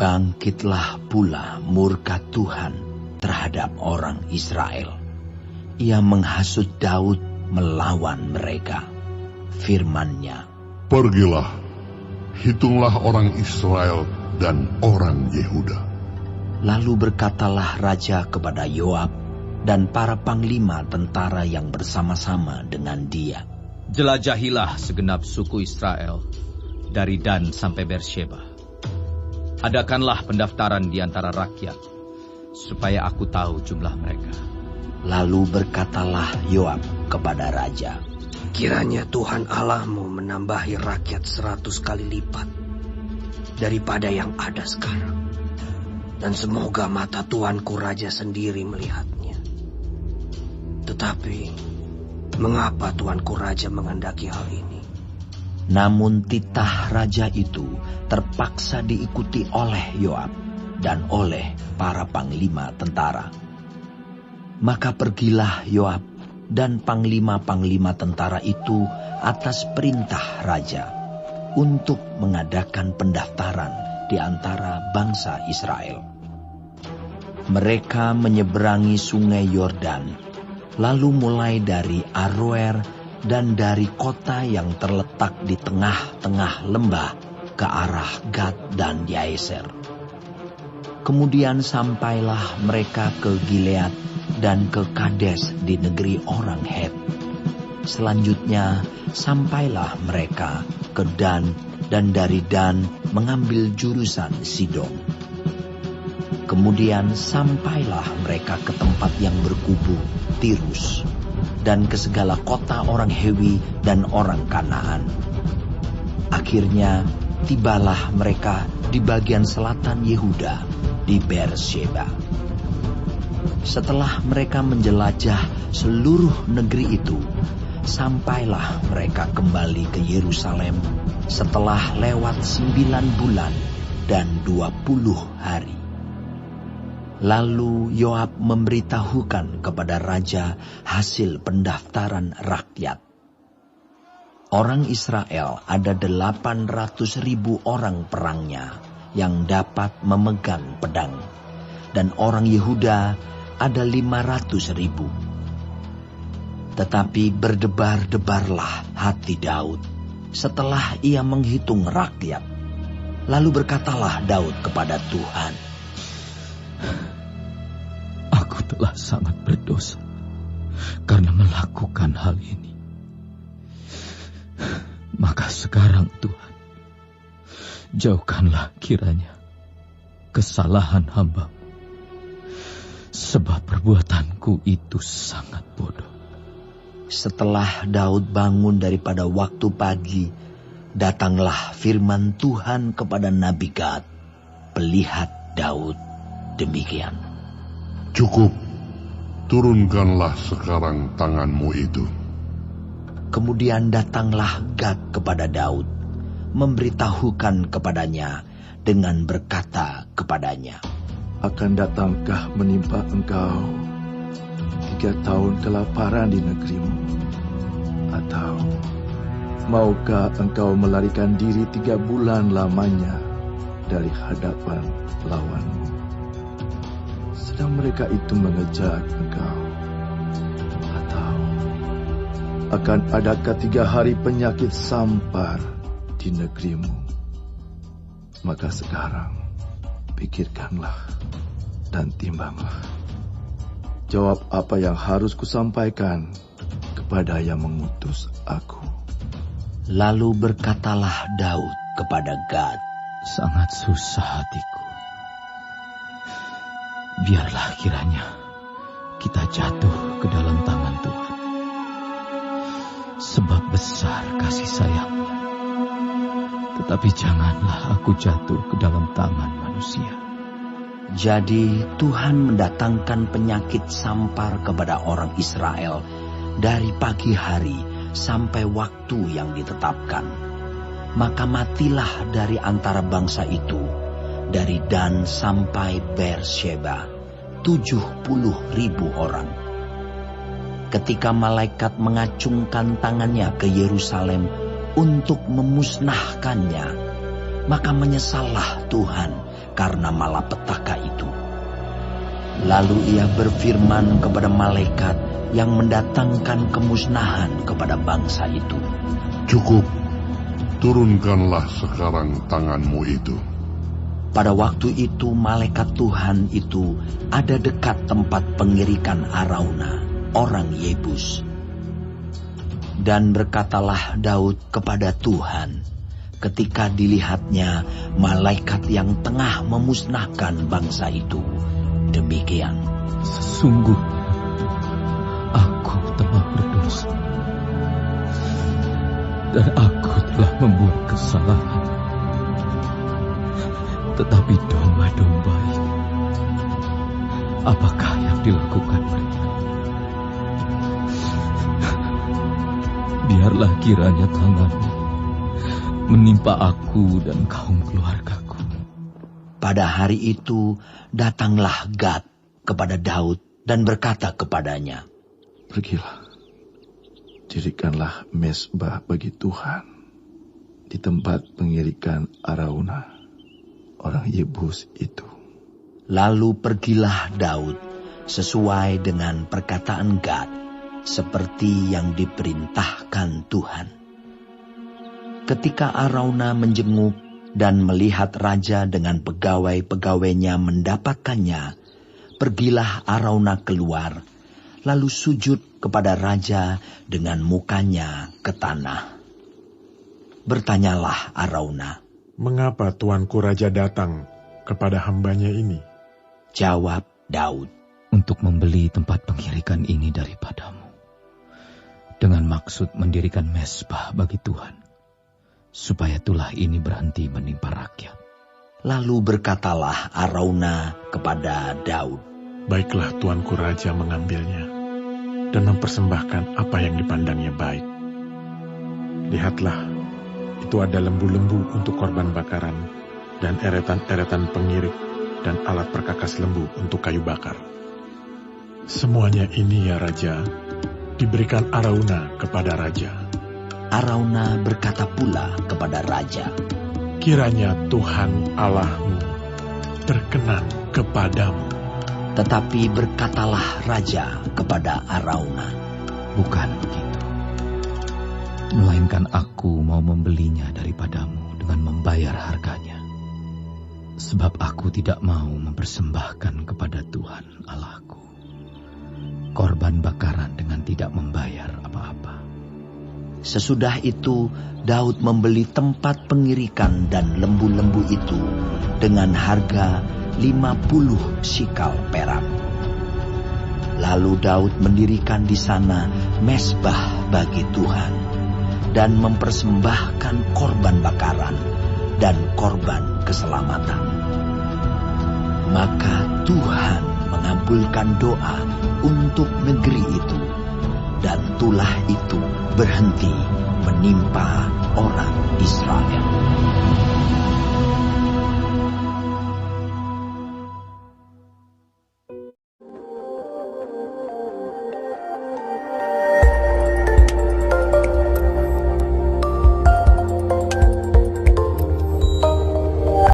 Bangkitlah pula murka Tuhan terhadap orang Israel. Ia menghasut Daud melawan mereka. Firman-Nya, "Pergilah, hitunglah orang Israel dan orang Yehuda." Lalu berkatalah raja kepada Yoab dan para panglima tentara yang bersama-sama dengan dia, "Jelajahilah segenap suku Israel, dari Dan sampai Beersheba. Adakanlah pendaftaran di antara rakyat, supaya aku tahu jumlah mereka." Lalu berkatalah Yoab kepada raja, "Kiranya Tuhan Allahmu menambahi rakyat 100 kali lipat daripada yang ada sekarang. Dan semoga mata Tuanku Raja sendiri melihatnya. Tetapi, mengapa Tuanku Raja menghendaki hal ini?" Namun titah raja itu terpaksa diikuti oleh Yoab dan oleh para panglima tentara. Maka pergilah Yoab dan panglima-panglima tentara itu atas perintah raja untuk mengadakan pendaftaran di antara bangsa Israel. Mereka menyeberangi sungai Yordan, lalu mulai dari Aroer dan dari kota yang terletak di tengah-tengah lembah ke arah Gad dan Yaeser. Kemudian sampailah mereka ke Gilead dan ke Kades di negeri orang Het. Selanjutnya sampailah mereka ke Dan, dan dari Dan mengambil jurusan Sidon. Kemudian sampailah mereka ke tempat yang berkubu, Tirus, dan ke segala kota orang Hewi dan orang Kanaan. Akhirnya tibalah mereka di bagian selatan Yehuda, di Beersheba. Setelah mereka menjelajah seluruh negeri itu, sampailah mereka kembali ke Yerusalem setelah lewat 9 bulan dan 20 hari. Lalu Yoab memberitahukan kepada raja hasil pendaftaran rakyat. Orang Israel ada 800.000 orang perangnya yang dapat memegang pedang, dan orang Yehuda ada 500.000. Tetapi berdebar-debarlah hati Daud setelah ia menghitung rakyat. Lalu berkatalah Daud kepada Tuhan, "Aku telah sangat berdosa karena melakukan hal ini. Maka sekarang Tuhan, jauhkanlah kiranya kesalahan hamba, sebab perbuatanku itu sangat bodoh." Setelah Daud bangun daripada waktu pagi, datanglah firman Tuhan kepada Nabi Gad, pelihat Daud, demikian, "Cukup, turunkanlah sekarang tanganmu itu." Kemudian datanglah Gad kepada Daud, memberitahukan kepadanya dengan berkata kepadanya, "Akan datangkah menimpa engkau 3 tahun kelaparan di negerimu? Atau maukah engkau melarikan diri 3 bulan lamanya dari hadapan lawanmu? Sedang mereka itu mengejar engkau. Atau akan adakah 3 hari penyakit sampar di negerimu? Maka sekarang pikirkanlah dan timbanglah. Jawab apa yang harus kusampaikan kepada yang mengutus aku." Lalu berkatalah Daud kepada Gad, "Sangat susah hatiku. Biarlah kiranya kita jatuh ke dalam tangan Tuhan, sebab besar kasih sayang-Nya. Tetapi janganlah aku jatuh ke dalam tangan manusia." Jadi Tuhan mendatangkan penyakit sampar kepada orang Israel dari pagi hari sampai waktu yang ditetapkan. Maka matilah dari antara bangsa itu, dari Dan sampai Beersheba, 70.000 orang. Ketika malaikat mengacungkan tangannya ke Yerusalem untuk memusnahkannya, maka menyesallah Tuhan karena malapetaka itu. Lalu ia berfirman kepada malaikat yang mendatangkan kemusnahan kepada bangsa itu. Cukup, turunkanlah sekarang tanganmu itu. Pada waktu itu malaikat Tuhan itu ada dekat tempat pengirikan Arauna, orang Yebus. Dan berkatalah Daud kepada Tuhan, ketika dilihatnya malaikat yang tengah memusnahkan bangsa itu, demikian. Sesungguhnya aku telah berdosa, dan aku telah membuat kesalahan. Tetapi domba-domba ini, apakah yang dilakukan mereka? Biarlah kiranya tanganmu menimpa aku dan kaum keluargaku. Pada hari itu datanglah Gad kepada Daud dan berkata kepadanya, Pergilah, dirikanlah mezbah bagi Tuhan di tempat pengirikan Arauna, orang Yebus itu. Lalu pergilah Daud sesuai dengan perkataan Gad, seperti yang diperintahkan Tuhan. Ketika Arauna menjenguk dan melihat raja dengan pegawai-pegawainya mendapatkannya, pergilah Arauna keluar, lalu sujud kepada raja dengan mukanya ke tanah. Bertanyalah Arauna, "Mengapa tuanku raja datang kepada hambanya ini?" Jawab Daud, Untuk membeli tempat pengirikan ini daripadamu, dengan maksud mendirikan mezbah bagi Tuhan, supaya tulah ini berhenti menimpa rakyat. Lalu berkatalah Arauna kepada Daud, "Baiklah tuanku raja mengambilnya dan mempersembahkan apa yang dipandangnya baik. Lihatlah, itu ada lembu-lembu untuk korban bakaran dan eretan-eretan pengirik dan alat perkakas lembu untuk kayu bakar. Semuanya ini ya raja, diberikan Arauna kepada raja." Arauna berkata pula kepada raja, "Kiranya Tuhan Allahmu berkenan kepadamu." Tetapi berkatalah raja kepada Arauna, Bukan begitu, melainkan aku mau membelinya daripadamu dengan membayar harganya. Sebab aku tidak mau mempersembahkan kepada Tuhan Allahku korban bakaran dengan tidak membayar apa-apa. Sesudah itu Daud membeli tempat pengirikan dan lembu-lembu itu dengan harga 50 sikal perak. Lalu Daud mendirikan di sana mezbah bagi Tuhan dan mempersembahkan korban bakaran dan korban keselamatan. Maka Tuhan mengabulkan doa untuk negeri itu, dan tulah itu berhenti menimpa orang Israel.